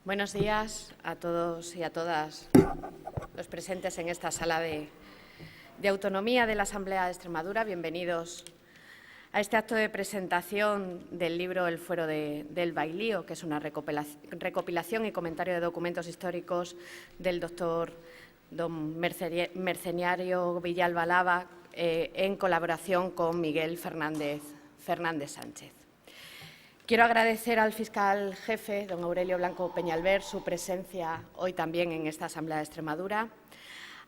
Buenos días a todos y a todas los presentes en esta sala de autonomía de la Asamblea de Extremadura. Bienvenidos a este acto de presentación del libro El fuero del Bailío, que es una recopilación y comentario de documentos históricos del doctor don Mercenario Villalba Lava en colaboración con Miguel Fernández Sánchez. Quiero agradecer al fiscal jefe, don Aurelio Blanco Peñalver, su presencia hoy también en esta Asamblea de Extremadura,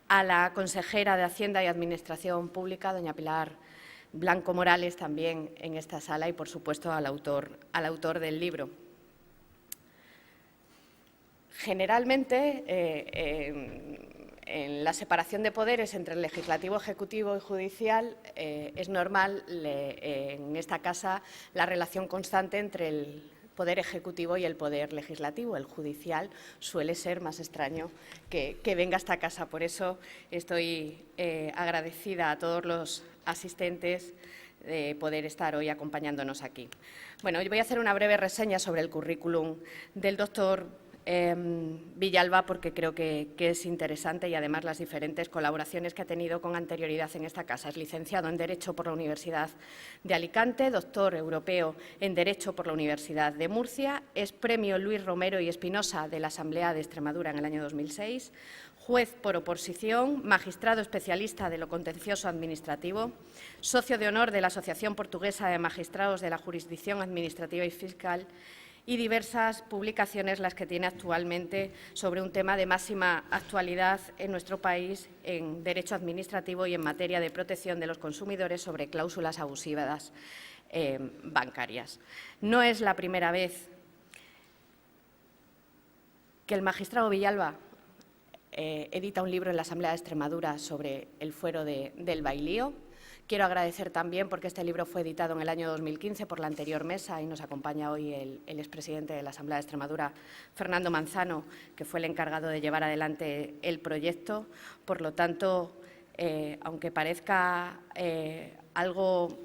a la consejera de Hacienda y Administración Pública, doña Pilar Blanco Morales, también en esta sala, y, por supuesto, al autor del libro. Generalmente, en la separación de poderes entre el legislativo, ejecutivo y judicial, es normal en esta casa la relación constante entre el poder ejecutivo y el poder legislativo. El judicial suele ser más extraño que venga a esta casa. Por eso estoy agradecida a todos los asistentes de poder estar hoy acompañándonos aquí. Bueno, hoy voy a hacer una breve reseña sobre el currículum del doctor Villalba, porque creo que es interesante, y además las diferentes colaboraciones que ha tenido con anterioridad en esta casa. Es licenciado en Derecho por la Universidad de Alicante, doctor europeo en Derecho por la Universidad de Murcia, es premio Luis Romero y Espinosa de la Asamblea de Extremadura en el año 2006, juez por oposición, magistrado especialista de lo contencioso administrativo, socio de honor de la Asociación Portuguesa de Magistrados de la Jurisdicción Administrativa y Fiscal, y diversas publicaciones las que tiene actualmente sobre un tema de máxima actualidad en nuestro país en derecho administrativo y en materia de protección de los consumidores sobre cláusulas abusivas bancarias. No es la primera vez que el magistrado Villalba edita un libro en la Asamblea de Extremadura sobre el fuero del Bailío. Quiero agradecer también, porque este libro fue editado en el año 2015 por la anterior mesa, y nos acompaña hoy el expresidente de la Asamblea de Extremadura, Fernando Manzano, que fue el encargado de llevar adelante el proyecto. Por lo tanto, aunque parezca algo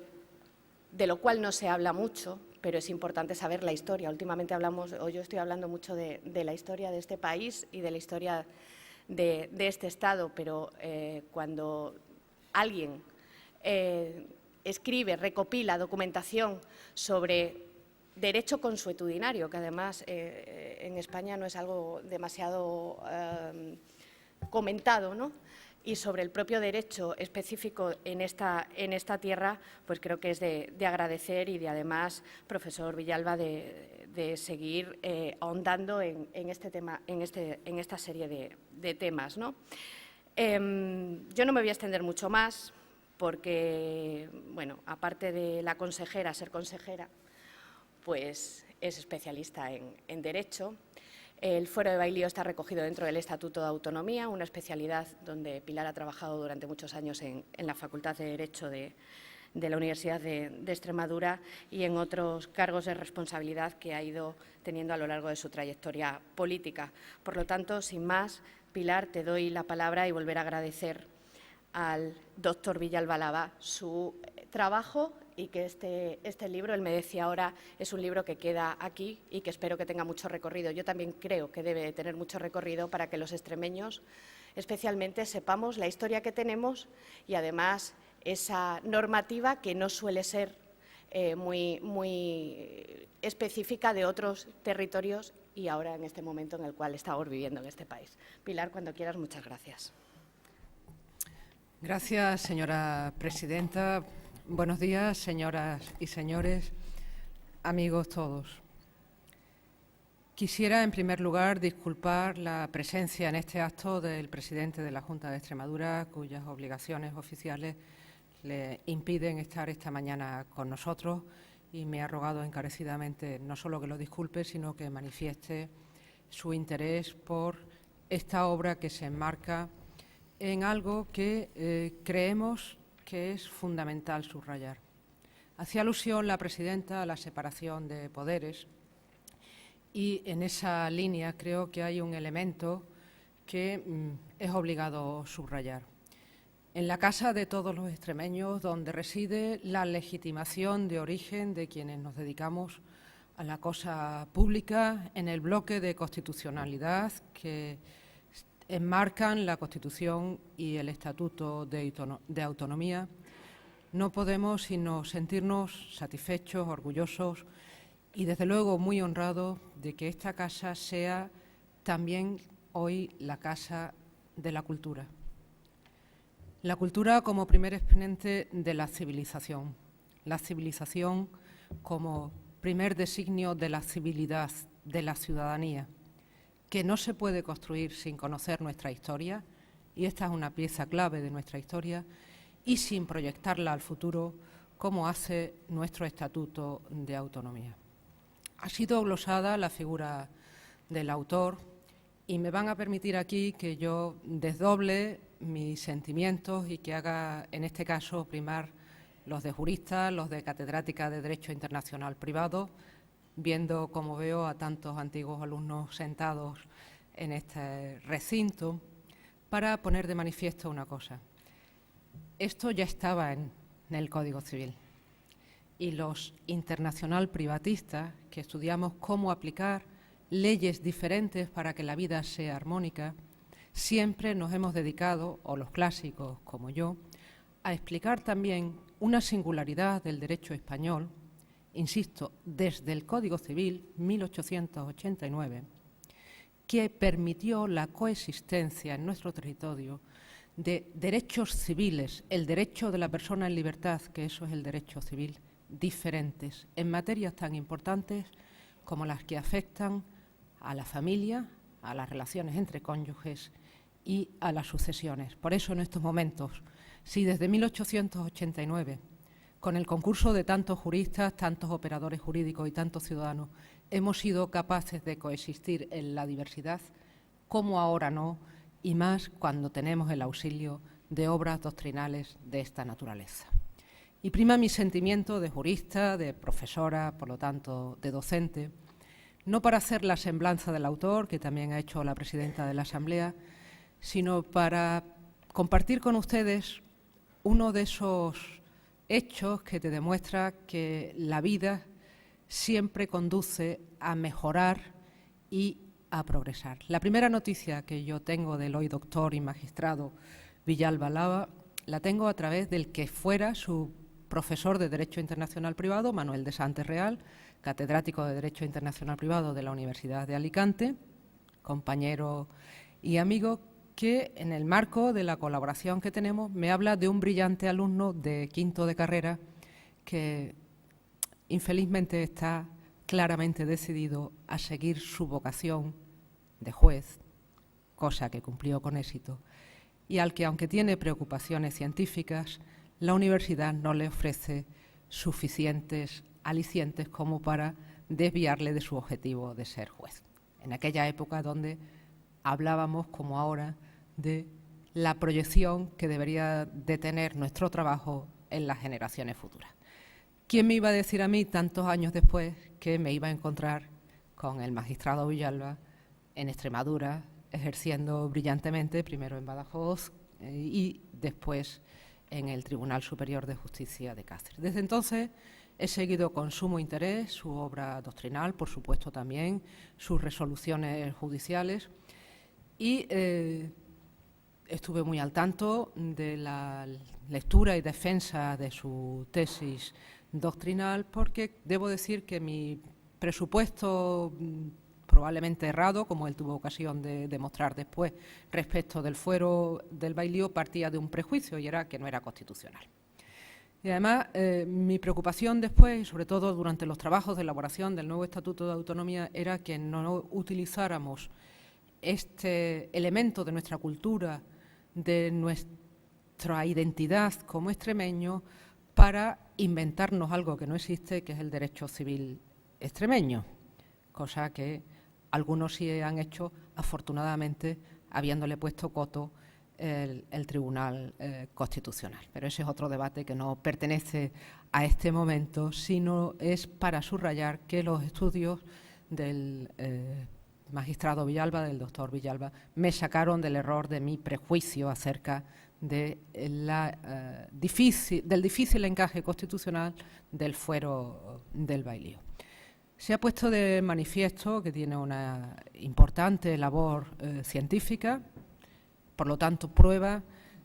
de lo cual no se habla mucho, pero es importante saber la historia. Últimamente yo estoy hablando mucho de la historia de este país y de la historia de este Estado, pero cuando alguien escribe, recopila documentación sobre derecho consuetudinario, que además en España no es algo demasiado comentado, ¿no?, y sobre el propio derecho específico en esta tierra, pues creo que es de agradecer, y de, además, profesor Villalba, de seguir ahondando en este tema, en esta serie de temas, ¿no? Yo no me voy a extender mucho más, porque, bueno, aparte de la consejera, ser consejera, pues es especialista en Derecho. El fuero de Bailío está recogido dentro del Estatuto de Autonomía, una especialidad donde Pilar ha trabajado durante muchos años en la Facultad de Derecho de la Universidad de Extremadura, y en otros cargos de responsabilidad que ha ido teniendo a lo largo de su trayectoria política. Por lo tanto, sin más, Pilar, te doy la palabra, y volver a agradecer al doctor Villalba Lava su trabajo, y que este libro, él me decía ahora, es un libro que queda aquí y que espero que tenga mucho recorrido. Yo también creo que debe tener mucho recorrido para que los extremeños especialmente sepamos la historia que tenemos, y además esa normativa que no suele ser muy específica de otros territorios, y ahora en este momento en el cual estamos viviendo en este país. Pilar, cuando quieras, muchas gracias. Gracias, señora presidenta. Buenos días, señoras y señores, amigos todos. Quisiera, en primer lugar, disculpar la presencia en este acto del presidente de la Junta de Extremadura, cuyas obligaciones oficiales le impiden estar esta mañana con nosotros, y me ha rogado encarecidamente no solo que lo disculpe, sino que manifieste su interés por esta obra que se enmarca en algo que creemos que es fundamental subrayar. Hacía alusión la presidenta a la separación de poderes, y en esa línea creo que hay un elemento que es obligado subrayar. En la casa de todos los extremeños, donde reside la legitimación de origen de quienes nos dedicamos a la cosa pública en el bloque de constitucionalidad que enmarcan la Constitución y el Estatuto de Autonomía, no podemos sino sentirnos satisfechos, orgullosos y, desde luego, muy honrados de que esta casa sea también hoy la Casa de la Cultura. La cultura como primer exponente de la civilización como primer designio de la civilidad, de la ciudadanía, que no se puede construir sin conocer nuestra historia, y esta es una pieza clave de nuestra historia, y sin proyectarla al futuro, como hace nuestro Estatuto de Autonomía. Ha sido glosada la figura del autor y me van a permitir aquí que yo desdoble mis sentimientos y que haga, en este caso, primar los de jurista, los de catedrática de Derecho Internacional Privado, viendo, como veo, a tantos antiguos alumnos sentados en este recinto, para poner de manifiesto una cosa. Esto ya estaba en el Código Civil y los internacional privatistas que estudiamos cómo aplicar leyes diferentes para que la vida sea armónica, siempre nos hemos dedicado, o los clásicos como yo, a explicar también una singularidad del derecho español, insisto, desde el Código Civil 1889, que permitió la coexistencia en nuestro territorio de derechos civiles, el derecho de la persona en libertad, que eso es el derecho civil, diferentes, en materias tan importantes como las que afectan a la familia, a las relaciones entre cónyuges y a las sucesiones. Por eso, en estos momentos, si desde 1889, con el concurso de tantos juristas, tantos operadores jurídicos y tantos ciudadanos, hemos sido capaces de coexistir en la diversidad, ¿cómo ahora no? Y más cuando tenemos el auxilio de obras doctrinales de esta naturaleza. Y prima mi sentimiento de jurista, de profesora, por lo tanto, de docente, no para hacer la semblanza del autor, que también ha hecho la presidenta de la Asamblea, sino para compartir con ustedes uno de esos hechos que te demuestra que la vida siempre conduce a mejorar y a progresar. La primera noticia que yo tengo del hoy doctor y magistrado Villalba Lava la tengo a través del que fuera su profesor de Derecho Internacional Privado, Manuel de Santes Real, catedrático de Derecho Internacional Privado de la Universidad de Alicante, compañero y amigo, que en el marco de la colaboración que tenemos me habla de un brillante alumno de quinto de carrera que infelizmente está claramente decidido a seguir su vocación de juez, cosa que cumplió con éxito, y al que, aunque tiene preocupaciones científicas, la universidad no le ofrece suficientes alicientes como para desviarle de su objetivo de ser juez. En aquella época donde hablábamos, como ahora, de la proyección que debería de tener nuestro trabajo en las generaciones futuras. ¿Quién me iba a decir a mí, tantos años después, que me iba a encontrar con el magistrado Villalba en Extremadura, ejerciendo brillantemente, primero en Badajoz y después en el Tribunal Superior de Justicia de Cáceres? Desde entonces he seguido con sumo interés su obra doctrinal, por supuesto también sus resoluciones judiciales, y estuve muy al tanto de la lectura y defensa de su tesis doctrinal, porque debo decir que mi presupuesto, probablemente errado, como él tuvo ocasión de demostrar después, respecto del fuero del bailío, partía de un prejuicio, y era que no era constitucional. Y además, mi preocupación después, y sobre todo durante los trabajos de elaboración del nuevo Estatuto de Autonomía, era que no utilizáramos este elemento de nuestra cultura, de nuestra identidad como extremeño, para inventarnos algo que no existe, que es el derecho civil extremeño, cosa que algunos sí han hecho, afortunadamente, habiéndole puesto coto el Tribunal Constitucional. Pero ese es otro debate que no pertenece a este momento, sino es para subrayar que los estudios del magistrado Villalba, del doctor Villalba, me sacaron del error de mi prejuicio acerca de del difícil encaje constitucional del fuero del bailío. Se ha puesto de manifiesto que tiene una importante labor científica, por lo tanto, prueba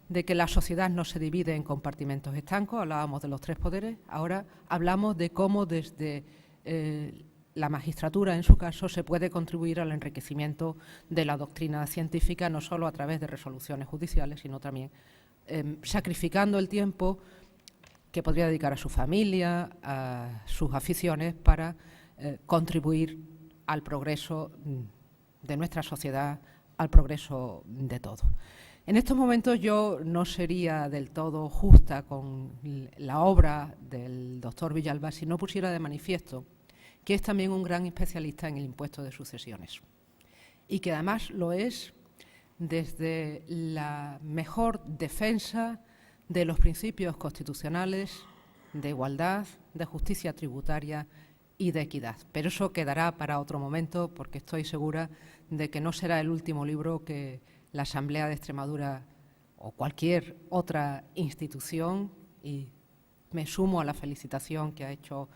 de que la sociedad no se divide en compartimentos estancos. Hablábamos de los tres poderes, ahora hablamos de cómo desde la magistratura, en su caso, se puede contribuir al enriquecimiento de la doctrina científica, no solo a través de resoluciones judiciales, sino también sacrificando el tiempo que podría dedicar a su familia, a sus aficiones, para contribuir al progreso de nuestra sociedad, al progreso de todos. En estos momentos yo no sería del todo justa con la obra del doctor Villalba si no pusiera de manifiesto que es también un gran especialista en el impuesto de sucesiones y que además lo es desde la mejor defensa de los principios constitucionales de igualdad, de justicia tributaria y de equidad. Pero eso quedará para otro momento, porque estoy segura de que no será el último libro que la Asamblea de Extremadura o cualquier otra institución, y me sumo a la felicitación que ha hecho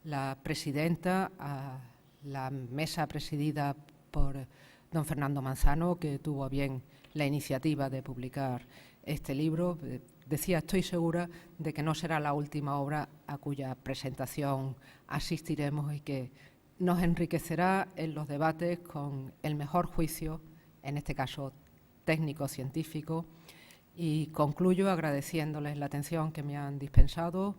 la presidenta, a la mesa presidida por don Fernando Manzano, que tuvo a bien la iniciativa de publicar este libro. Decía, estoy segura de que no será la última obra a cuya presentación asistiremos y que nos enriquecerá en los debates con el mejor juicio, en este caso técnico-científico. Y concluyo agradeciéndoles la atención que me han dispensado,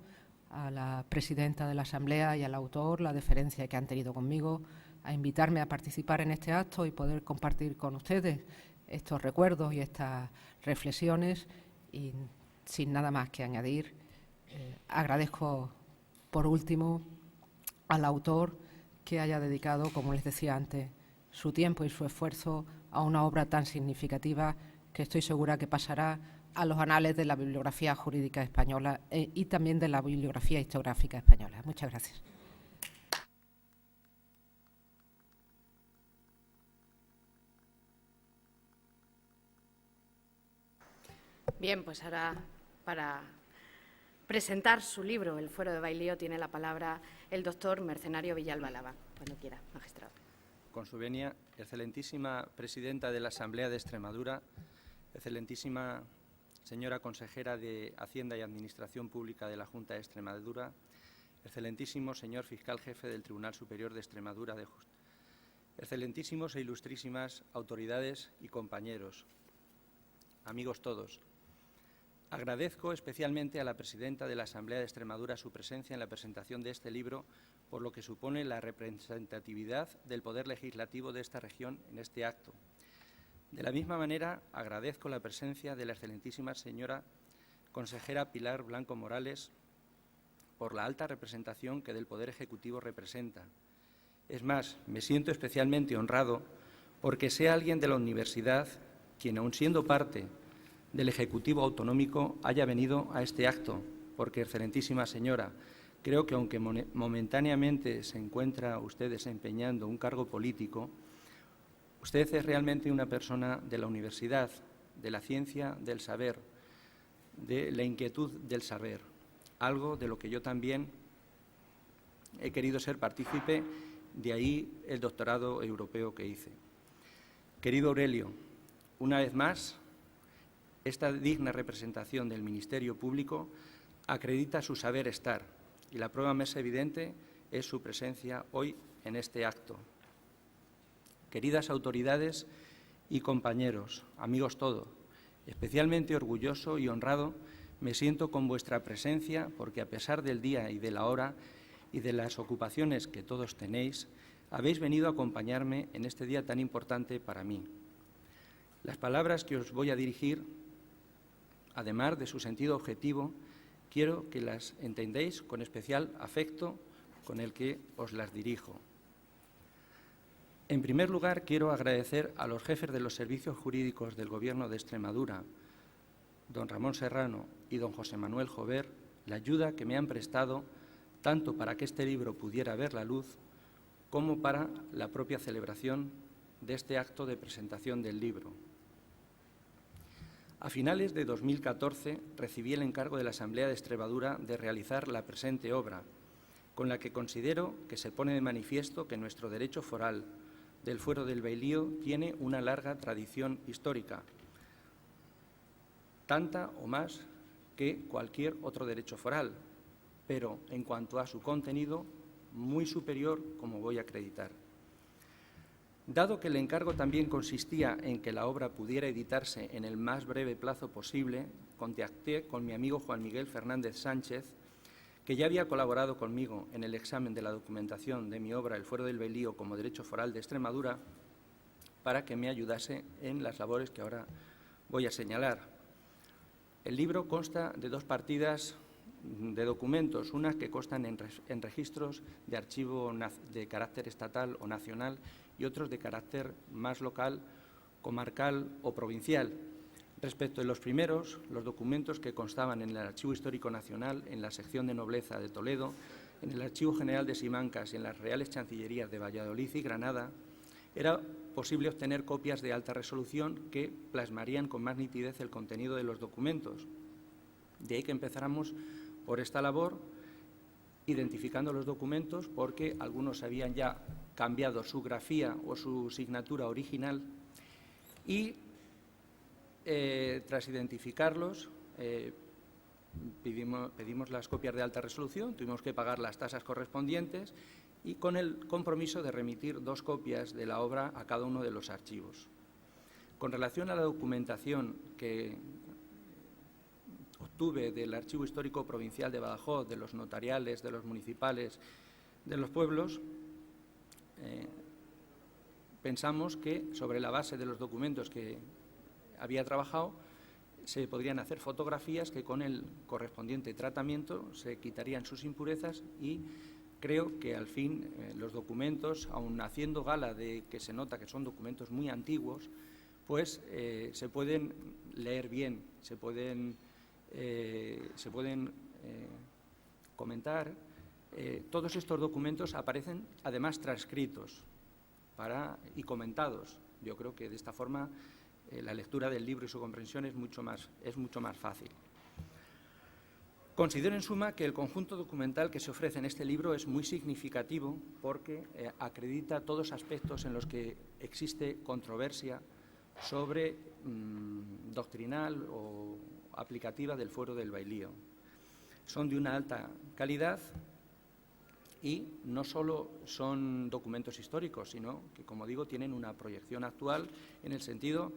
a la presidenta de la Asamblea y al autor la deferencia que han tenido conmigo, a invitarme a participar en este acto y poder compartir con ustedes estos recuerdos y estas reflexiones. Y sin nada más que añadir, agradezco por último al autor que haya dedicado, como les decía antes, su tiempo y su esfuerzo a una obra tan significativa que estoy segura que pasará a los anales de la bibliografía jurídica española y también de la bibliografía historiográfica española. Muchas gracias. Bien, pues ahora, para presentar su libro, El fuero de Bailío, tiene la palabra el doctor Mercenario Villalba Lava. Cuando quiera, magistrado. Con su venia, excelentísima presidenta de la Asamblea de Extremadura, excelentísima señora consejera de Hacienda y Administración Pública de la Junta de Extremadura, excelentísimo señor fiscal jefe del Tribunal Superior de Extremadura de Justicia, excelentísimos e ilustrísimas autoridades y compañeros, amigos todos. Agradezco especialmente a la presidenta de la Asamblea de Extremadura su presencia en la presentación de este libro, por lo que supone la representatividad del Poder Legislativo de esta región en este acto. De la misma manera, agradezco la presencia de la excelentísima señora consejera Pilar Blanco Morales por la alta representación que del Poder Ejecutivo representa. Es más, me siento especialmente honrado porque sea alguien de la universidad quien, aun siendo parte del Ejecutivo Autonómico, haya venido a este acto, porque, excelentísima señora, creo que aunque momentáneamente se encuentra usted desempeñando un cargo político, usted es realmente una persona de la universidad, de la ciencia del saber, de la inquietud del saber, algo de lo que yo también he querido ser partícipe, de ahí el doctorado europeo que hice. Querido Aurelio, una vez más, esta digna representación del Ministerio Público acredita su saber estar y la prueba más evidente es su presencia hoy en este acto. Queridas autoridades y compañeros, amigos todos, especialmente orgulloso y honrado me siento con vuestra presencia porque, a pesar del día y de la hora y de las ocupaciones que todos tenéis, habéis venido a acompañarme en este día tan importante para mí. Las palabras que os voy a dirigir, además de su sentido objetivo, quiero que las entendéis con especial afecto con el que os las dirijo. En primer lugar, quiero agradecer a los jefes de los servicios jurídicos del Gobierno de Extremadura, don Ramón Serrano y don José Manuel Jover, la ayuda que me han prestado tanto para que este libro pudiera ver la luz como para la propia celebración de este acto de presentación del libro. A finales de 2014 recibí el encargo de la Asamblea de Extremadura de realizar la presente obra con la que considero que se pone de manifiesto que nuestro derecho foral del Fuero del Bailío tiene una larga tradición histórica, tanta o más que cualquier otro derecho foral, pero en cuanto a su contenido, muy superior, como voy a acreditar. Dado que el encargo también consistía en que la obra pudiera editarse en el más breve plazo posible, contacté con mi amigo Juan Miguel Fernández Sánchez, que ya había colaborado conmigo en el examen de la documentación de mi obra El Fuero del Bailío como Derecho Foral de Extremadura, para que me ayudase en las labores que ahora voy a señalar. El libro consta de 2 partidas de documentos, unas que constan en registros de archivo de carácter estatal o nacional y otros de carácter más local, comarcal o provincial. Respecto de los primeros, los documentos que constaban en el Archivo Histórico Nacional, en la sección de Nobleza de Toledo, en el Archivo General de Simancas y en las Reales Chancillerías de Valladolid y Granada, era posible obtener copias de alta resolución que plasmarían con más nitidez el contenido de los documentos. De ahí que empezáramos por esta labor, identificando los documentos, porque algunos habían ya cambiado su grafía o su signatura original y tras identificarlos, pedimos las copias de alta resolución, tuvimos que pagar las tasas correspondientes y con el compromiso de remitir 2 copias de la obra a cada uno de los archivos. Con relación a la documentación que obtuve del Archivo Histórico Provincial de Badajoz, de los notariales, de los municipales, de los pueblos, pensamos que sobre la base de los documentos que había trabajado se podrían hacer fotografías que con el correspondiente tratamiento se quitarían sus impurezas y creo que al fin los documentos, aun haciendo gala de que se nota que son documentos muy antiguos, pues se pueden leer bien, se pueden comentar. Todos estos documentos aparecen además transcritos y comentados. Yo creo que de esta forma la lectura del libro y su comprensión es mucho más fácil. Considero, en suma, que el conjunto documental que se ofrece en este libro es muy significativo porque acredita todos aspectos en los que existe controversia sobre doctrinal o aplicativa del Fuero del Bailío. Son de una alta calidad y no solo son documentos históricos, sino que, como digo, tienen una proyección actual en el sentido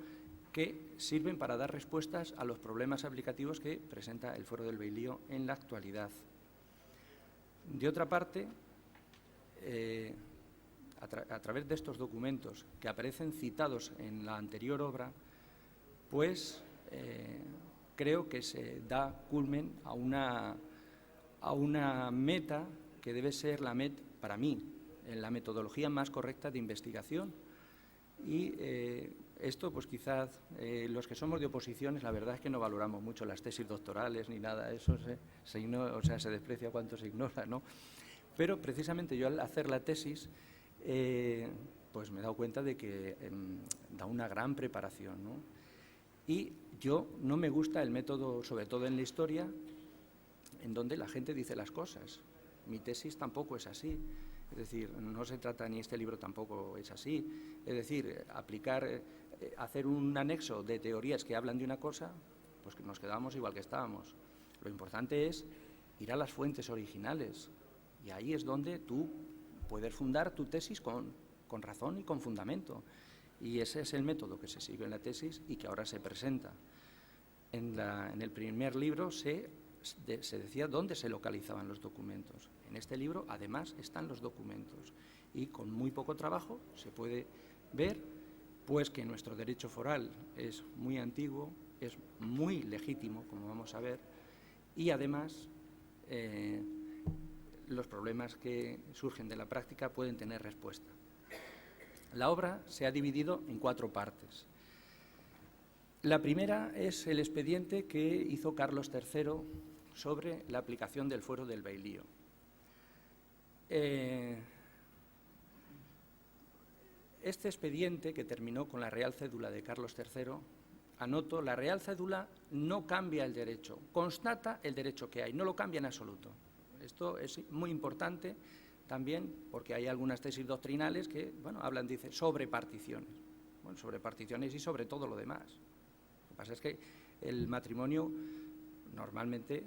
que sirven para dar respuestas a los problemas aplicativos que presenta el Fuero del Bailío en la actualidad. De otra parte, a través de estos documentos que aparecen citados en la anterior obra, pues creo que se da culmen a una meta que debe ser para mí, la metodología más correcta de investigación. Y esto, pues quizás los que somos de oposiciones, la verdad es que no valoramos mucho las tesis doctorales ni nada, eso se ignora, o sea, se desprecia cuanto se ignora, ¿no? Pero precisamente yo al hacer la tesis, pues me he dado cuenta de que da una gran preparación, ¿no? Y yo no me gusta el método, sobre todo en la historia, en donde la gente dice las cosas. Mi tesis tampoco es así. Es decir, no se trata, ni este libro tampoco es así. Es decir, hacer un anexo de teorías que hablan de una cosa, pues que nos quedamos igual que estábamos. Lo importante es ir a las fuentes originales y ahí es donde tú puedes fundar tu tesis con razón y con fundamento. Y ese es el método que se sigue en la tesis y que ahora se presenta. En el primer libro se decía dónde se localizaban los documentos. En este libro, además, están los documentos y con muy poco trabajo se puede ver pues que nuestro derecho foral es muy antiguo, es muy legítimo, como vamos a ver, y además los problemas que surgen de la práctica pueden tener respuesta. La obra se ha dividido en 4 partes. La primera es el expediente que hizo Carlos III sobre la aplicación del Fuero del Bailío. Este expediente, que terminó con la Real Cédula de Carlos III, anoto, la Real Cédula no cambia el derecho, constata el derecho que hay, no lo cambia en absoluto. Esto es muy importante también porque hay algunas tesis doctrinales que, bueno, hablan, dice, sobre particiones. Bueno, sobre particiones y sobre todo lo demás. Lo que pasa es que el matrimonio normalmente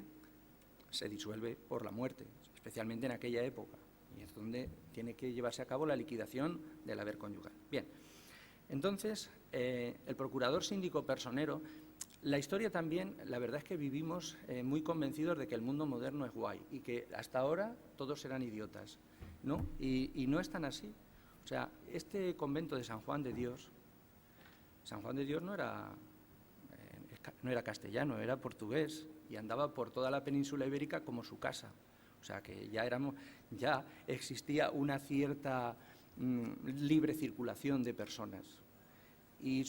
se disuelve por la muerte, especialmente en aquella época, y es donde tiene que llevarse a cabo la liquidación del haber conyugal. Bien, entonces, el procurador síndico personero, la historia también, la verdad es que vivimos muy convencidos de que el mundo moderno es guay y que hasta ahora todos eran idiotas, ¿no? Y no es tan así. O sea, este convento de San Juan de Dios no era castellano, era portugués y andaba por toda la península ibérica como su casa. O sea, que ya existía una cierta libre circulación de personas. Y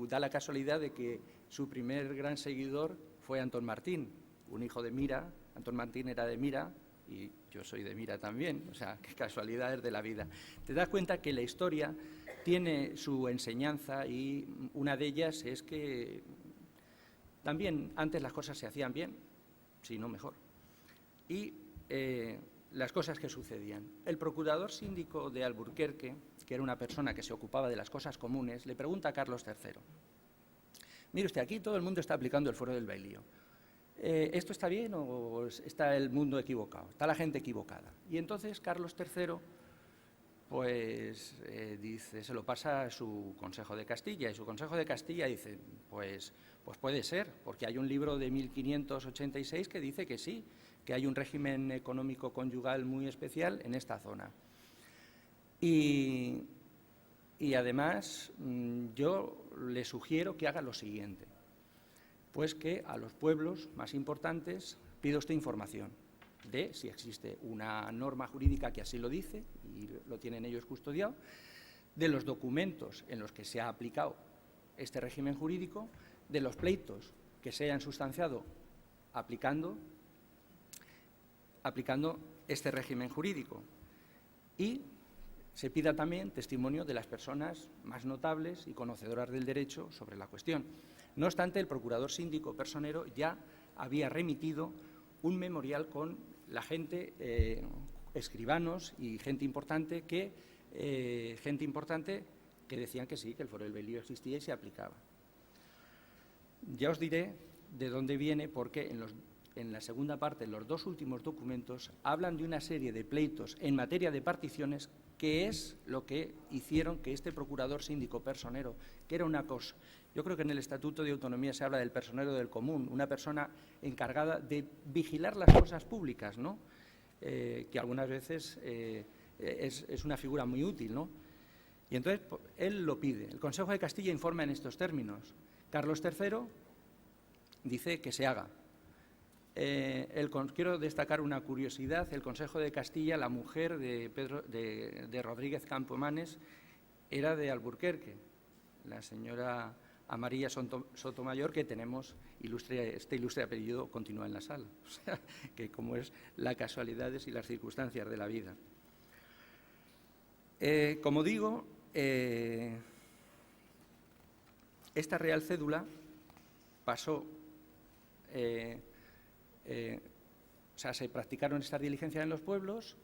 da la casualidad de que su primer gran seguidor fue Antón Martín, un hijo de Mira. Antón Martín era de Mira y yo soy de Mira también, o sea, qué casualidades de la vida. Te das cuenta que la historia tiene su enseñanza y una de ellas es que también antes las cosas se hacían bien, si no mejor. Y las cosas que sucedían. El procurador síndico de Alburquerque, que era una persona que se ocupaba de las cosas comunes, le pregunta a Carlos III, mire usted, aquí todo el mundo está aplicando el fuero del bailío. ¿Esto está bien o está el mundo equivocado? ¿Está la gente equivocada? Y entonces Carlos III, pues dice, se lo pasa a su Consejo de Castilla, y su Consejo de Castilla dice, pues puede ser, porque hay un libro de 1586 que dice que sí, que hay un régimen económico conyugal muy especial en esta zona. Y además yo le sugiero que haga lo siguiente, pues que a los pueblos más importantes pida usted información de si existe una norma jurídica que así lo dice y lo tienen ellos custodiado, de los documentos en los que se ha aplicado este régimen jurídico, de los pleitos que se hayan sustanciado aplicando este régimen jurídico, y se pida también testimonio de las personas más notables y conocedoras del derecho sobre la cuestión. No obstante, el procurador síndico personero ya había remitido un memorial con la gente, escribanos y gente importante que decían que sí, que el fuero del bailío existía y se aplicaba. Ya os diré de dónde viene, porque en la segunda parte, los dos últimos documentos, hablan de una serie de pleitos en materia de particiones, que es lo que hicieron que este procurador síndico personero, que era una cosa, yo creo que en el Estatuto de Autonomía se habla del personero del común, una persona encargada de vigilar las cosas públicas, ¿no? Que algunas veces es una figura muy útil, ¿no? Y entonces él lo pide. El Consejo de Castilla informa en estos términos. Carlos III dice que se haga. Quiero destacar una curiosidad. El Consejo de Castilla, la mujer de Rodríguez Campomanes, era de Alburquerque, la señora Amarilla Sotomayor, que tenemos este ilustre apellido continúa en la sala. O sea, que como es las casualidades y las circunstancias de la vida. Como digo, esta Real Cédula pasó, o sea, se practicaron estas diligencias en los pueblos,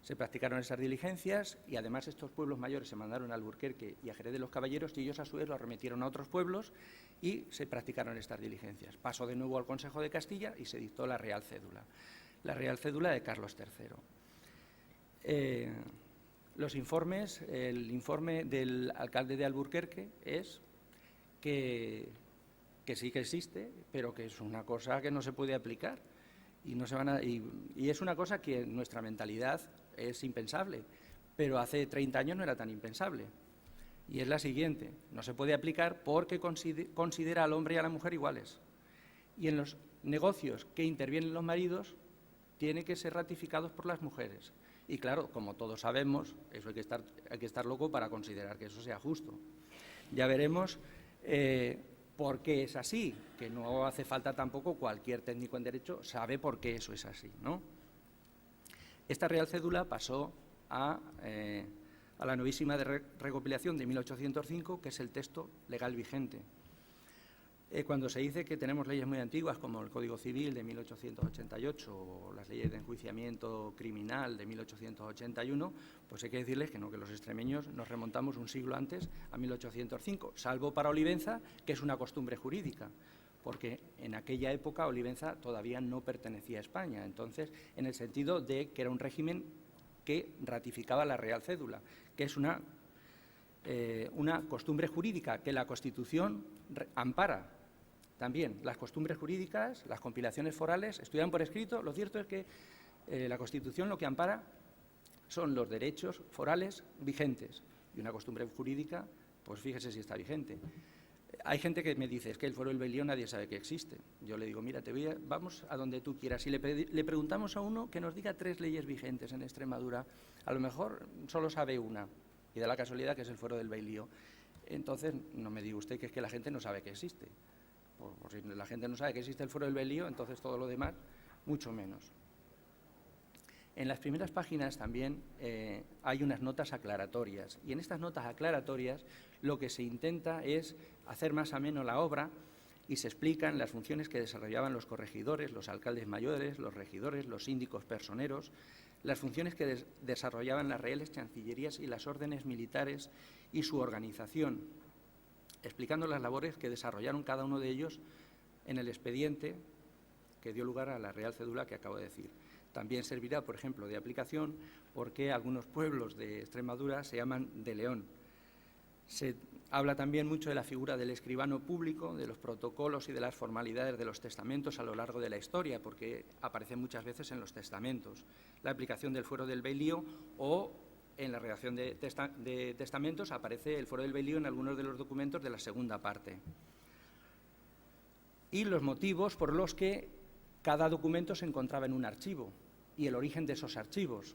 se practicaron esas diligencias y además estos pueblos mayores se mandaron a Alburquerque y a Jerez de los Caballeros y ellos a su vez lo remitieron a otros pueblos y se practicaron estas diligencias. Pasó de nuevo al Consejo de Castilla y se dictó la Real Cédula de Carlos III. Los informes, el informe del alcalde de Alburquerque es que sí que existe, pero que es una cosa que no se puede aplicar y es una cosa que en nuestra mentalidad es impensable, pero hace 30 años no era tan impensable. Y es la siguiente: no se puede aplicar porque considera al hombre y a la mujer iguales. Y en los negocios que intervienen los maridos, tiene que ser ratificados por las mujeres. Y claro, como todos sabemos, eso hay que estar loco para considerar que eso sea justo. Ya veremos por qué es así, que no hace falta tampoco, cualquier técnico en derecho sabe por qué eso es así, ¿no? Esta Real Cédula pasó a la novísima de recopilación de 1805, que es el texto legal vigente. Cuando se dice que tenemos leyes muy antiguas, como el Código Civil de 1888 o las leyes de enjuiciamiento criminal de 1881, pues hay que decirles que no, que los extremeños nos remontamos un siglo antes, a 1805, salvo para Olivenza, que es una costumbre jurídica, porque en aquella época Olivenza todavía no pertenecía a España, entonces, en el sentido de que era un régimen que ratificaba la Real Cédula, que es una costumbre jurídica que la Constitución ampara. También las costumbres jurídicas, las compilaciones forales, estudian por escrito. Lo cierto es que la Constitución lo que ampara son los derechos forales vigentes. Y una costumbre jurídica, pues fíjese si está vigente. Hay gente que me dice, es que el fuero del Bailío nadie sabe que existe. Yo le digo, mira, vamos a donde tú quieras. Si le preguntamos a uno que nos diga 3 leyes vigentes en Extremadura, a lo mejor solo sabe una, y da la casualidad que es el fuero del Bailío. Entonces, no me diga usted que es que la gente no sabe que existe. Por si la gente no sabe que existe el fuero del Bailío, entonces todo lo demás, mucho menos. En las primeras páginas también hay unas notas aclaratorias, y en estas notas aclaratorias lo que se intenta es hacer más ameno la obra y se explican las funciones que desarrollaban los corregidores, los alcaldes mayores, los regidores, los síndicos personeros, las funciones que desarrollaban las reales chancillerías y las órdenes militares y su organización, explicando las labores que desarrollaron cada uno de ellos en el expediente que dio lugar a la Real Cédula que acabo de decir. También servirá, por ejemplo, de aplicación porque algunos pueblos de Extremadura se llaman de León. Se habla también mucho de la figura del escribano público, de los protocolos y de las formalidades de los testamentos a lo largo de la historia, porque aparecen muchas veces en los testamentos. La aplicación del fuero del Bailío o en la redacción de testamentos aparece el fuero del Bailío en algunos de los documentos de la segunda parte. Y los motivos por los que cada documento se encontraba en un archivo y el origen de esos archivos.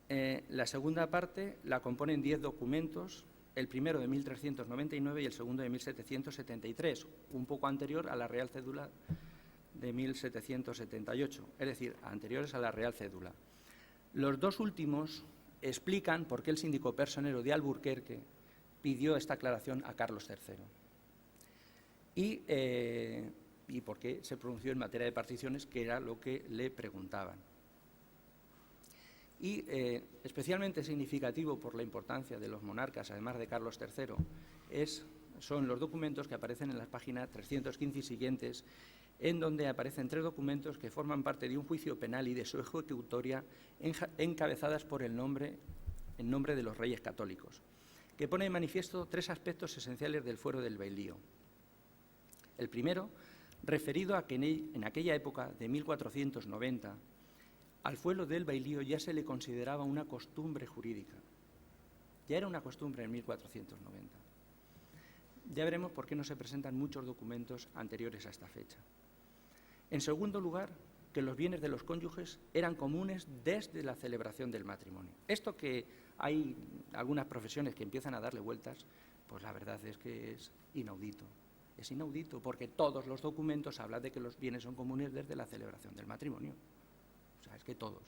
La segunda parte la componen 10 documentos, el primero de 1399 y el segundo de 1773, un poco anterior a la Real Cédula de 1778, es decir, anteriores a la Real Cédula. Los 2 últimos explican por qué el síndico personero de Alburquerque pidió esta aclaración a Carlos III y por qué se pronunció en materia de particiones, que era lo que le preguntaban. Y especialmente significativo por la importancia de los monarcas, además de Carlos III, son los documentos que aparecen en las páginas 315 y siguientes, en donde aparecen 3 documentos que forman parte de un juicio penal y de su ejecutoria encabezadas por en nombre de los reyes católicos, que pone de manifiesto 3 aspectos esenciales del fuero del Bailío. El primero, referido a que en aquella época de 1490, al fuero del Bailío ya se le consideraba una costumbre jurídica. Ya era una costumbre en 1490. Ya veremos por qué no se presentan muchos documentos anteriores a esta fecha. En segundo lugar, que los bienes de los cónyuges eran comunes desde la celebración del matrimonio. Esto que hay algunas profesiones que empiezan a darle vueltas, pues la verdad es que es inaudito. Es inaudito porque todos los documentos hablan de que los bienes son comunes desde la celebración del matrimonio. O sea, es que todos.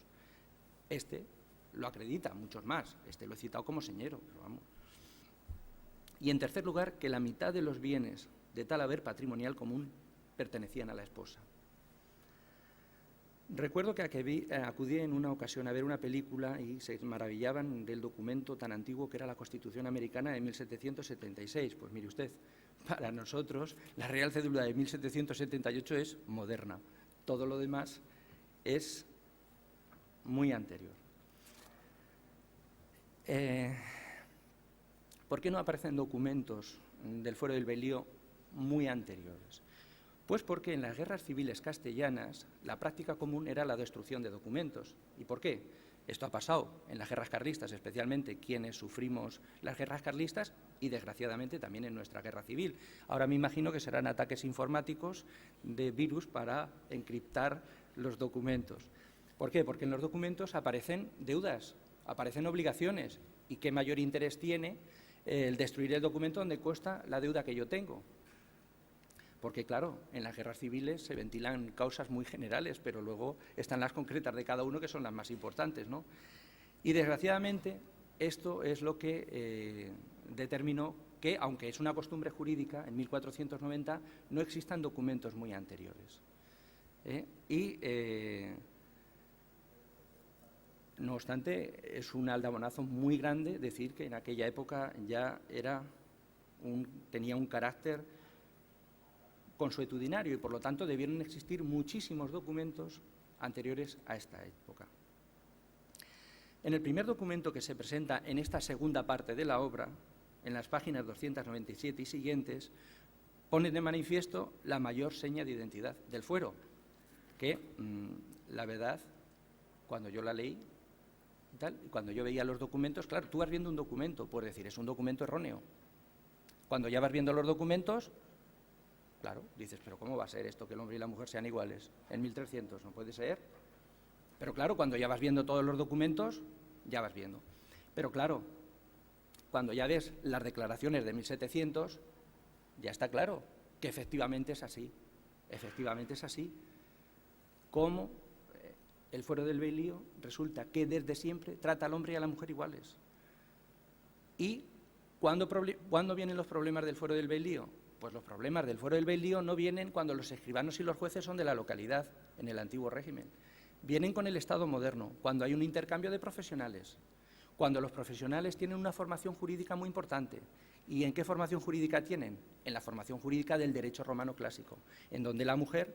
Este lo acredita, muchos más. Este lo he citado como señero, pero vamos. Y en tercer lugar, que la mitad de los bienes de tal haber patrimonial común pertenecían a la esposa. Recuerdo que acudí en una ocasión a ver una película y se maravillaban del documento tan antiguo que era la Constitución Americana de 1776. Pues mire usted, para nosotros la Real Cédula de 1778 es moderna. Todo lo demás es muy anterior. ¿Por qué no aparecen documentos del fuero del Bailío muy anteriores? Pues porque en las guerras civiles castellanas la práctica común era la destrucción de documentos. ¿Y por qué? Esto ha pasado en las guerras carlistas, especialmente quienes sufrimos las guerras carlistas y, desgraciadamente, también en nuestra guerra civil. Ahora me imagino que serán ataques informáticos de virus para encriptar los documentos. ¿Por qué? Porque en los documentos aparecen deudas, aparecen obligaciones. ¿Y qué mayor interés tiene el destruir el documento donde consta la deuda que yo tengo? Porque, claro, en las guerras civiles se ventilan causas muy generales, pero luego están las concretas de cada uno que son las más importantes, ¿no? Y, desgraciadamente, esto es lo que determinó que, aunque es una costumbre jurídica, en 1490 no existan documentos muy anteriores. No obstante, es un aldabonazo muy grande decir que en aquella época ya tenía un carácter consuetudinario y, por lo tanto, debieron existir muchísimos documentos anteriores a esta época. En el primer documento que se presenta en esta segunda parte de la obra, en las páginas 297 y siguientes, pone de manifiesto la mayor seña de identidad del fuero, que, la verdad, cuando yo la leí, cuando yo veía los documentos, claro, tú vas viendo un documento, puedes decir, es un documento erróneo. Cuando ya vas viendo los documentos, claro, dices, pero ¿cómo va a ser esto que el hombre y la mujer sean iguales en 1300? No puede ser. Pero claro, cuando ya vas viendo todos los documentos, ya vas viendo. Pero claro, cuando ya ves las declaraciones de 1700, ya está claro que efectivamente es así. Efectivamente es así. Como el fuero del Bailío resulta que desde siempre trata al hombre y a la mujer iguales. ¿Y cuándo vienen los problemas del fuero del Bailío? Pues los problemas del fuero del Bailío no vienen cuando los escribanos y los jueces son de la localidad, en el antiguo régimen. Vienen con el Estado moderno, cuando hay un intercambio de profesionales, cuando los profesionales tienen una formación jurídica muy importante. ¿Y en qué formación jurídica tienen? En la formación jurídica del derecho romano clásico, en donde la mujer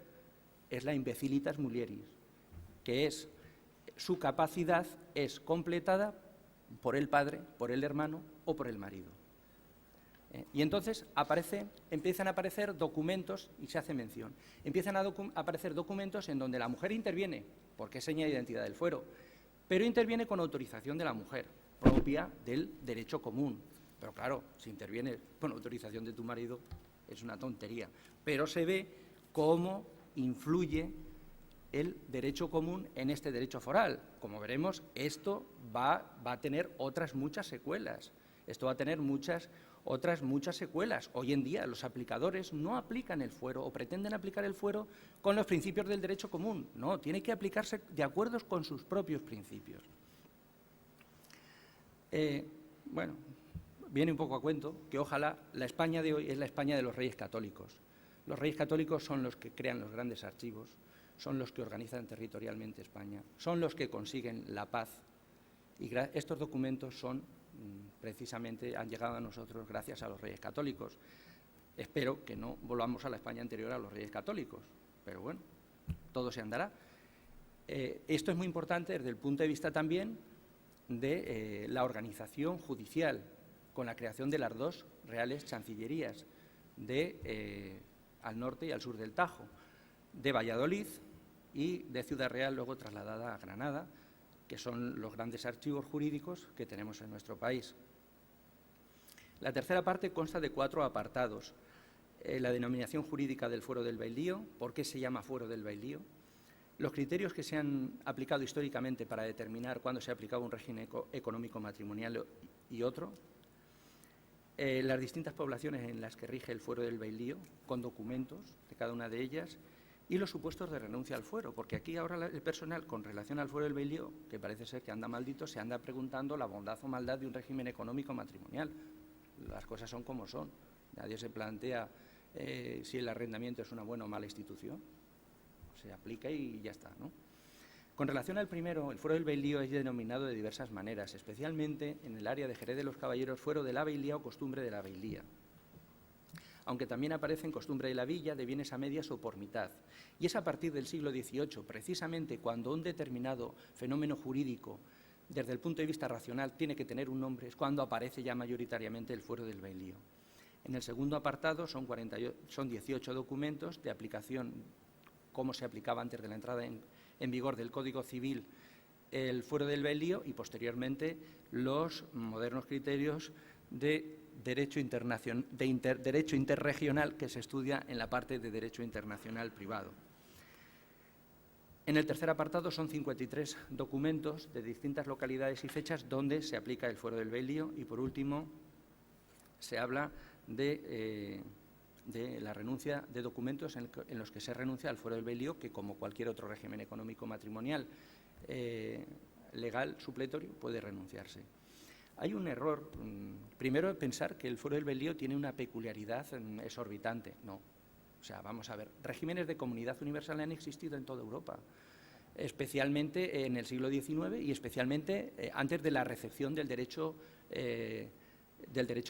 es la imbecilitas mulieris, que es su capacidad es completada por el padre, por el hermano o por el marido. Y entonces empiezan a aparecer documentos, y se hace mención, empiezan a aparecer documentos en donde la mujer interviene, porque es seña de identidad del fuero, pero interviene con autorización de la mujer, propia del derecho común. Pero claro, si interviene con autorización de tu marido, es una tontería. Pero se ve cómo influye el derecho común en este derecho foral. Como veremos, esto va a tener otras muchas secuelas. Esto va a tener otras muchas secuelas. Hoy en día los aplicadores no aplican el fuero o pretenden aplicar el fuero con los principios del derecho común. No, tiene que aplicarse de acuerdo con sus propios principios. Bueno, viene un poco a cuento que ojalá la España de hoy es la España de los reyes católicos. Los reyes católicos son los que crean los grandes archivos, son los que organizan territorialmente España, son los que consiguen la paz. Y estos documentos precisamente han llegado a nosotros gracias a los reyes católicos. Espero que no volvamos a la España anterior a los reyes católicos, pero bueno, todo se andará. Esto es muy importante desde el punto de vista también de la organización judicial, con la creación de las dos reales chancillerías, al norte y al sur del Tajo, de Valladolid y de Ciudad Real, luego trasladada a Granada, que son los grandes archivos jurídicos que tenemos en nuestro país. La tercera parte consta de 4 apartados. La denominación jurídica del fuero del Bailío, por qué se llama fuero del Bailío, los criterios que se han aplicado históricamente para determinar cuándo se aplicaba un régimen económico matrimonial y otro, las distintas poblaciones en las que rige el fuero del Bailío, con documentos de cada una de ellas, y los supuestos de renuncia al fuero, porque aquí ahora el personal, con relación al fuero del Bailío, que parece ser que anda maldito, se anda preguntando la bondad o maldad de un régimen económico matrimonial. Las cosas son como son. Nadie se plantea si el arrendamiento es una buena o mala institución. Se aplica y ya está, ¿no? Con relación al primero, el fuero del Bailío es denominado de diversas maneras, especialmente en el área de Jerez de los Caballeros, fuero de la bailía o costumbre de la bailía. Aunque también aparece en costumbre de la villa, de bienes a medias o por mitad. Y es a partir del siglo XVIII, precisamente cuando un determinado fenómeno jurídico, desde el punto de vista racional, tiene que tener un nombre, es cuando aparece ya mayoritariamente el fuero del Bailío. En el segundo apartado son 18 documentos de aplicación, cómo se aplicaba antes de la entrada en vigor del Código Civil el fuero del Bailío, y posteriormente los modernos criterios de derecho interregional que se estudia en la parte de derecho internacional privado. En el tercer apartado son 53 documentos de distintas localidades y fechas donde se aplica el fuero del Bailío, y por último se habla de la renuncia de documentos en los que se renuncia al fuero del Bailío, que como cualquier otro régimen económico matrimonial legal supletorio puede renunciarse. Hay un error. Primero, pensar que el Fuero del Bailío tiene una peculiaridad exorbitante. No. O sea, vamos a ver, regímenes de comunidad universal han existido en toda Europa, especialmente en el siglo XIX y especialmente antes de la recepción del derecho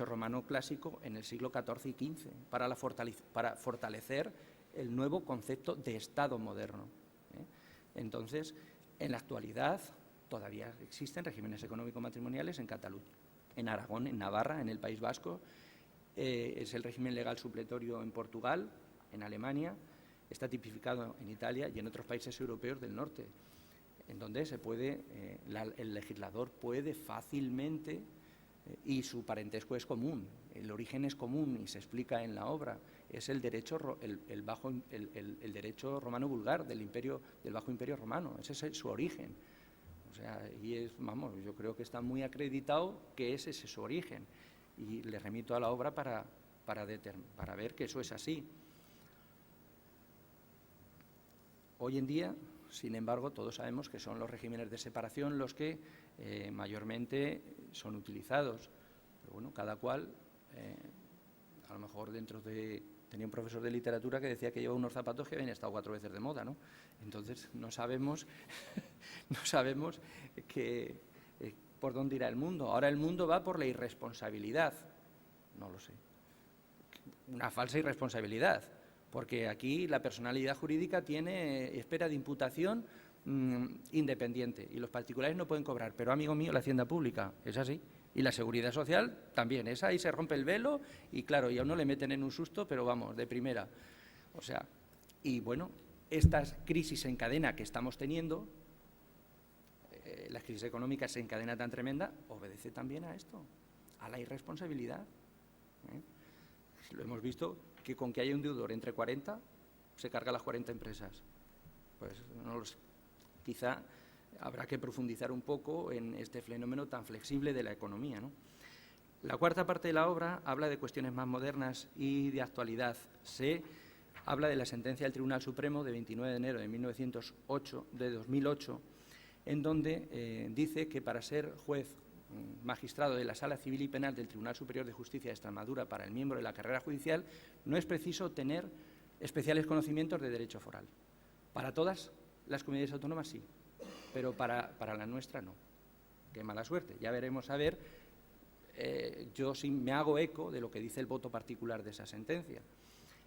romano clásico en el siglo XIV y XV, para fortalecer el nuevo concepto de Estado moderno. Entonces, en la actualidad todavía existen regímenes económico-matrimoniales en Cataluña, en Aragón, en Navarra, en el País Vasco, es el régimen legal supletorio en Portugal, en Alemania, está tipificado en Italia y en otros países europeos del norte, en donde el legislador puede fácilmente, y su parentesco es común, el origen es común y se explica en la obra, es el derecho romano vulgar del Bajo Imperio Romano, ese es su origen. O sea, yo creo que está muy acreditado que ese es su origen, y le remito a la obra para ver que eso es así. Hoy en día, sin embargo, todos sabemos que son los regímenes de separación los que mayormente son utilizados. Pero bueno, cada cual, a lo mejor tenía un profesor de literatura que decía que lleva unos zapatos que habían estado 4 veces de moda, ¿no? Entonces, no sabemos por dónde irá el mundo. Ahora el mundo va por la irresponsabilidad. No lo sé. Una falsa irresponsabilidad. Porque aquí la personalidad jurídica tiene espera de imputación independiente y los particulares no pueden cobrar. Pero, amigo mío, la hacienda pública es así. Y la seguridad social también. Esa ahí se rompe el velo y, claro, y a uno le meten en un susto, pero vamos, de primera. O sea, y bueno, esta crisis en cadena que estamos teniendo, la crisis económica se encadena tan tremenda, obedece también a esto, a la irresponsabilidad. Lo hemos visto que con que haya un deudor entre 40, se carga las 40 empresas. Pues quizá habrá que profundizar un poco en este fenómeno tan flexible de la economía, ¿no? La cuarta parte de la obra habla de cuestiones más modernas y de actualidad. Se habla de la sentencia del Tribunal Supremo de 29 de enero de 2008, en donde dice que para ser juez magistrado de la Sala Civil y Penal del Tribunal Superior de Justicia de Extremadura para el miembro de la carrera judicial no es preciso tener especiales conocimientos de derecho foral. Para todas las comunidades autónomas sí, pero para la nuestra no. Qué mala suerte. Ya veremos a ver. Yo sí me hago eco de lo que dice el voto particular de esa sentencia.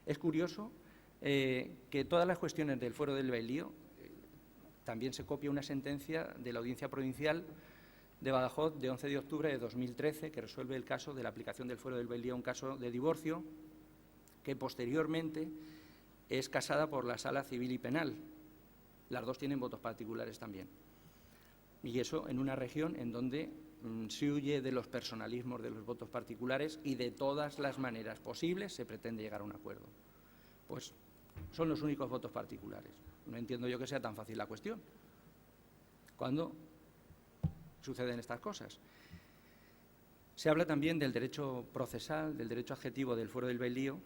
Es curioso que todas las cuestiones del Fuero del Bailío también se copia una sentencia de la Audiencia Provincial de Badajoz de 11 de octubre de 2013 que resuelve el caso de la aplicación del Fuero del Bailío, un caso de divorcio que posteriormente es casada por la Sala Civil y Penal. Las dos tienen votos particulares también. Y eso en una región en donde se huye de los personalismos de los votos particulares y de todas las maneras posibles se pretende llegar a un acuerdo. Pues son los únicos votos particulares. No entiendo yo que sea tan fácil la cuestión. ¿Cuándo suceden estas cosas? Se habla también del derecho procesal, del derecho adjetivo del Fuero del Bailío.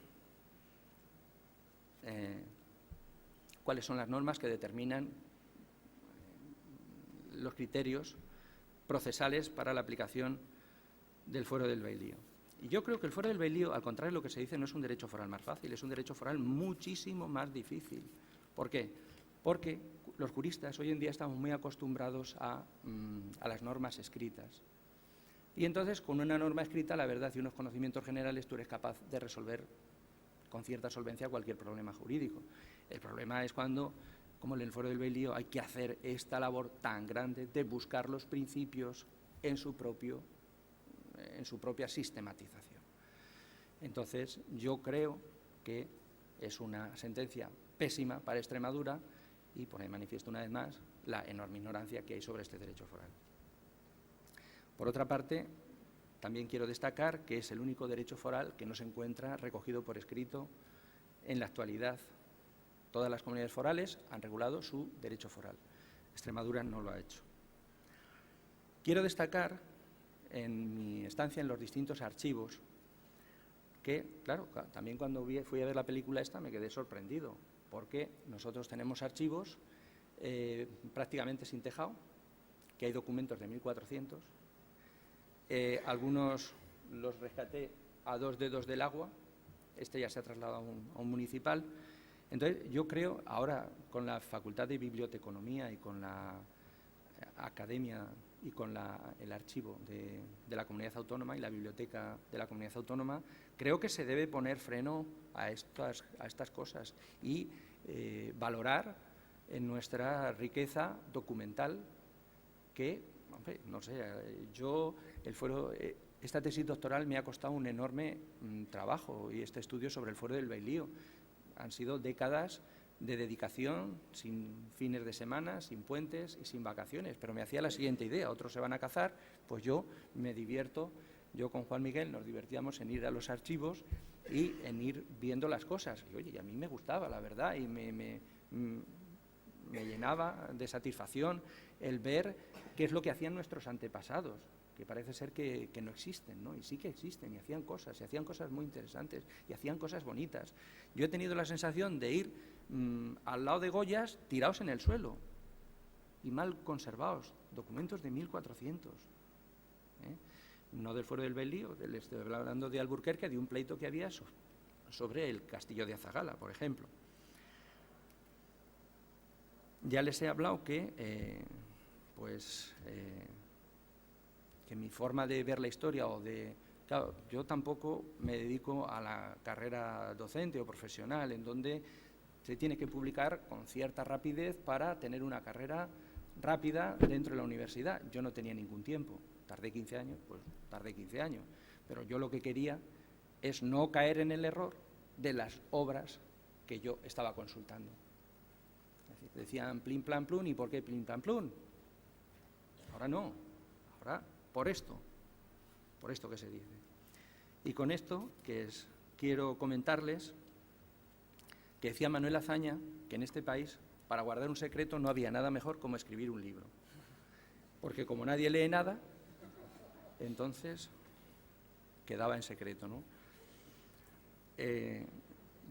¿Cuáles son las normas que determinan los criterios procesales para la aplicación del Fuero del Bailío? Y yo creo que el Fuero del Bailío, al contrario de lo que se dice, no es un derecho foral más fácil, es un derecho foral muchísimo más difícil. ¿Por qué? Porque los juristas hoy en día estamos muy acostumbrados a las normas escritas. Y entonces, con una norma escrita, la verdad y unos conocimientos generales, tú eres capaz de resolver con cierta solvencia cualquier problema jurídico. El problema es cuando, como en el Fuero del Bailío, hay que hacer esta labor tan grande de buscar los principios en su propia sistematización. Entonces, yo creo que es una sentencia pésima para Extremadura y pone de manifiesto una vez más la enorme ignorancia que hay sobre este derecho foral. Por otra parte, también quiero destacar que es el único derecho foral que no se encuentra recogido por escrito en la actualidad. Todas las comunidades forales han regulado su derecho foral. Extremadura no lo ha hecho. Quiero destacar, en mi estancia en los distintos archivos, que, claro, también cuando fui a ver la película esta me quedé sorprendido, porque nosotros tenemos archivos prácticamente sin tejado, que hay documentos de 1400, Algunos los rescaté a 2 dedos del agua, este ya se ha trasladado a un municipal. Entonces, yo creo, ahora con la Facultad de Biblioteconomía y con la Academia y con el archivo de la Comunidad Autónoma y la Biblioteca de la Comunidad Autónoma, creo que se debe poner freno a estas cosas y valorar en nuestra riqueza documental que, hombre, no sé, esta tesis doctoral me ha costado un enorme trabajo, y este estudio sobre el Fuero del Bailío. Han sido décadas de dedicación, sin fines de semana, sin puentes y sin vacaciones, pero me hacía la siguiente idea: otros se van a cazar, pues yo me divierto, yo con Juan Miguel nos divertíamos en ir a los archivos y en ir viendo las cosas. Y oye, y a mí me gustaba, la verdad, y me llenaba de satisfacción el ver qué es lo que hacían nuestros antepasados, que parece ser que no existen, ¿no? Y sí que existen, y hacían cosas muy interesantes, y hacían cosas bonitas. Yo he tenido la sensación de ir al lado de Goyas tirados en el suelo, y mal conservados, documentos de 1400. No del Fuero del Bailío, estoy hablando de Alburquerque, de un pleito que había sobre el castillo de Azagala, por ejemplo. Ya les he hablado que mi forma de ver la historia claro, yo tampoco me dedico a la carrera docente o profesional, en donde se tiene que publicar con cierta rapidez para tener una carrera rápida dentro de la universidad. Yo no tenía ningún tiempo, tardé 15 años, pues tardé 15 años, pero yo lo que quería es no caer en el error de las obras que yo estaba consultando. Es decir, decían plin, plan, plun, ¿y por qué plin, plan, plun? Ahora no, ahora por esto que se dice. Y con esto, quiero comentarles que decía Manuel Azaña que en este país, para guardar un secreto, no había nada mejor como escribir un libro. Porque como nadie lee nada, entonces quedaba en secreto, ¿no?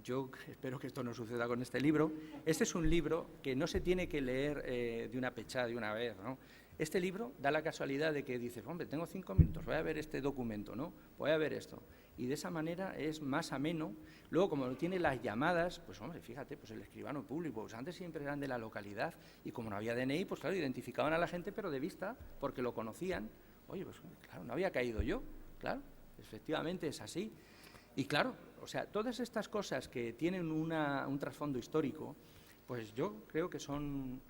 Yo espero que esto no suceda con este libro. Este es un libro que no se tiene que leer de una pechada, de una vez, ¿no? Este libro da la casualidad de que dices, hombre, tengo 5 minutos, voy a ver este documento, ¿no? Voy a ver esto. Y de esa manera es más ameno. Luego, como tiene las llamadas, pues hombre, fíjate, pues el escribano público, pues antes siempre eran de la localidad, y como no había DNI, pues claro, identificaban a la gente, pero de vista, porque lo conocían. Oye, pues claro, no había caído yo, claro, efectivamente es así. Y claro, o sea, todas estas cosas que tienen un trasfondo histórico, pues yo creo que son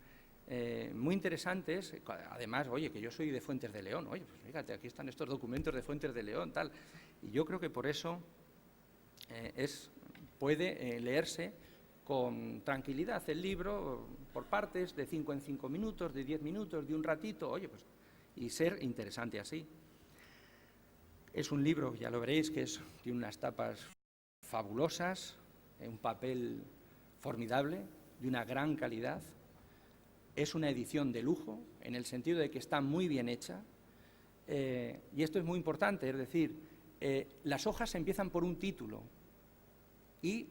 muy interesantes. Además, oye, que yo soy de Fuentes de León, oye, pues fíjate, aquí están estos documentos de Fuentes de León, tal. Y yo creo que por eso puede leerse con tranquilidad el libro, por partes, de 5 en 5 minutos, de 10 minutos, de un ratito, oye, pues, y ser interesante así. Es un libro, ya lo veréis, que tiene unas tapas fabulosas, un papel formidable, de una gran calidad. Es una edición de lujo, en el sentido de que está muy bien hecha, y esto es muy importante, es decir, las hojas empiezan por un título y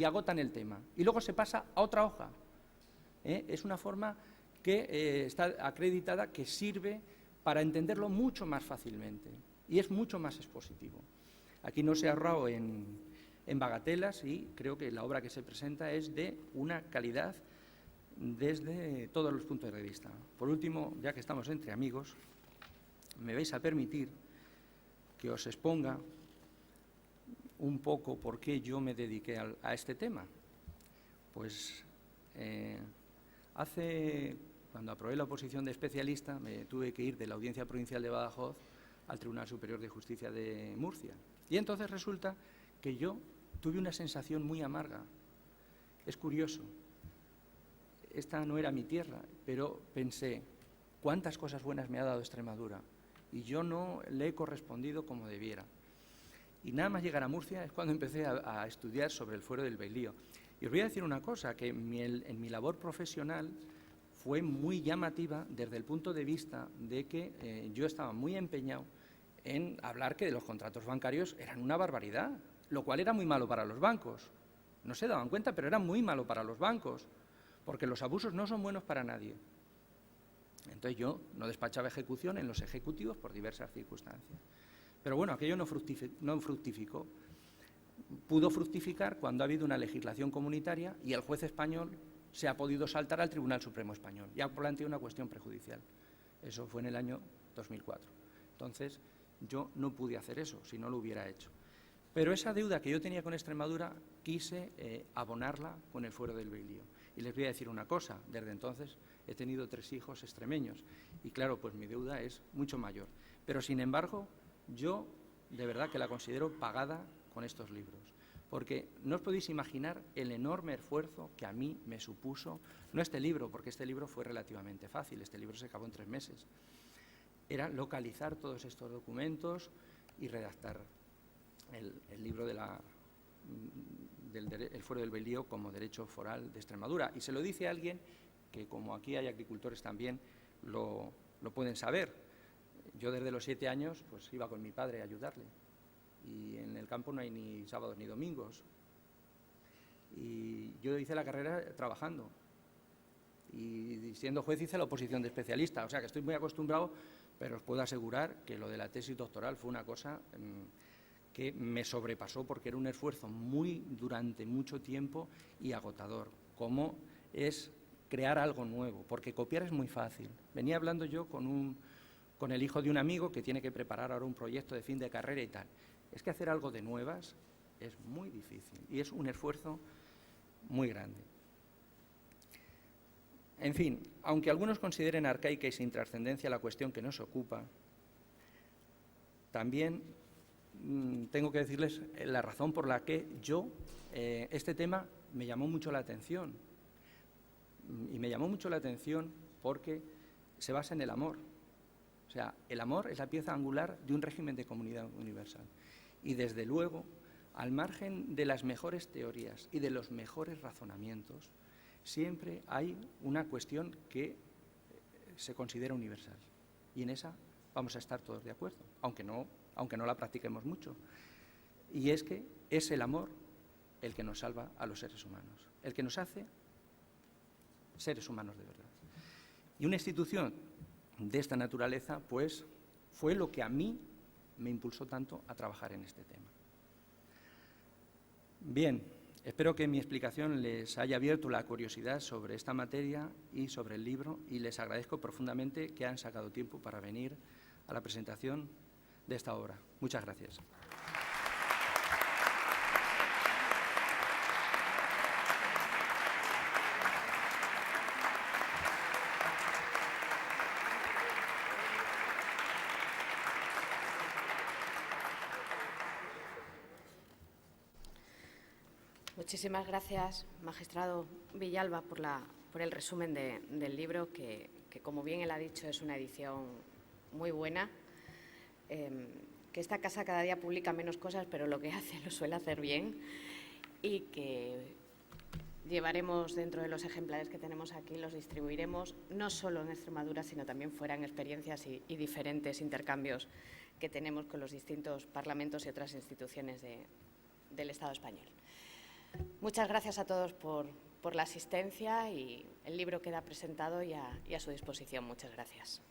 agotan el tema, y luego se pasa a otra hoja. Es una forma que está acreditada, que sirve para entenderlo mucho más fácilmente, y es mucho más expositivo. Aquí no se ha ahorrado en bagatelas, y creo que la obra que se presenta es de una calidad desde todos los puntos de vista. Por último, ya que estamos entre amigos, me vais a permitir que os exponga un poco por qué yo me dediqué a este tema. Pues cuando aprobé la oposición de especialista, me tuve que ir de la Audiencia Provincial de Badajoz al Tribunal Superior de Justicia de Murcia. Y entonces resulta que yo tuve una sensación muy amarga. Es curioso. Esta no era mi tierra, pero pensé, cuántas cosas buenas me ha dado Extremadura, y yo no le he correspondido como debiera. Y nada más llegar a Murcia es cuando empecé a estudiar sobre el Fuero del Bailío. Y os voy a decir una cosa, que en mi labor profesional fue muy llamativa desde el punto de vista de que yo estaba muy empeñado en hablar que los contratos bancarios eran una barbaridad, lo cual era muy malo para los bancos. No se daban cuenta, pero era muy malo para los bancos, porque los abusos no son buenos para nadie. Entonces yo no despachaba ejecución en los ejecutivos por diversas circunstancias. Pero bueno, aquello no fructificó. Pudo fructificar cuando ha habido una legislación comunitaria y el juez español se ha podido saltar al Tribunal Supremo Español y ha planteado una cuestión prejudicial. Eso fue en el año 2004. Entonces, yo no pude hacer eso, si no lo hubiera hecho. Pero esa deuda que yo tenía con Extremadura, quise abonarla con el fuero del Bailío. Y les voy a decir una cosa, desde entonces he tenido 3 hijos extremeños y claro, pues mi deuda es mucho mayor. Pero sin embargo, yo de verdad que la considero pagada con estos libros, porque no os podéis imaginar el enorme esfuerzo que a mí me supuso, no este libro, porque este libro fue relativamente fácil, este libro se acabó en 3 meses, era localizar todos estos documentos y redactar el libro del fuero del Bailío como derecho foral de Extremadura. Y se lo dice a alguien que, como aquí hay agricultores también, lo pueden saber. Yo desde los 7 años pues iba con mi padre a ayudarle. Y en el campo no hay ni sábados ni domingos. Y yo hice la carrera trabajando. Y siendo juez hice la oposición de especialista. O sea que estoy muy acostumbrado, pero os puedo asegurar que lo de la tesis doctoral fue una cosa que me sobrepasó porque era un esfuerzo durante mucho tiempo y agotador. Como es crear algo nuevo, porque copiar es muy fácil. Venía hablando yo con el hijo de un amigo que tiene que preparar ahora un proyecto de fin de carrera y tal. Es que hacer algo de nuevas es muy difícil y es un esfuerzo muy grande. En fin, aunque algunos consideren arcaica y sin trascendencia la cuestión que nos ocupa, también tengo que decirles la razón por la que este tema me llamó mucho la atención. Y me llamó mucho la atención porque se basa en el amor. O sea, el amor es la pieza angular de un régimen de comunidad universal. Y desde luego, al margen de las mejores teorías y de los mejores razonamientos, siempre hay una cuestión que se considera universal. Y en esa vamos a estar todos de acuerdo, aunque no la practiquemos mucho. Y es que es el amor el que nos salva a los seres humanos, el que nos hace seres humanos de verdad. Y una institución de esta naturaleza, pues, fue lo que a mí me impulsó tanto a trabajar en este tema. Bien, espero que mi explicación les haya abierto la curiosidad sobre esta materia y sobre el libro, y les agradezco profundamente que han sacado tiempo para venir a la presentación de esta obra. Muchas gracias. Muchísimas gracias, magistrado Villalba, por el resumen del libro, que, como bien él ha dicho, es una edición muy buena, que esta casa cada día publica menos cosas, pero lo que hace lo suele hacer bien, y que llevaremos dentro de los ejemplares que tenemos aquí, los distribuiremos no solo en Extremadura, sino también fuera, en experiencias y diferentes intercambios que tenemos con los distintos parlamentos y otras instituciones del Estado español. Muchas gracias a todos por la asistencia, y el libro queda presentado y a su disposición. Muchas gracias.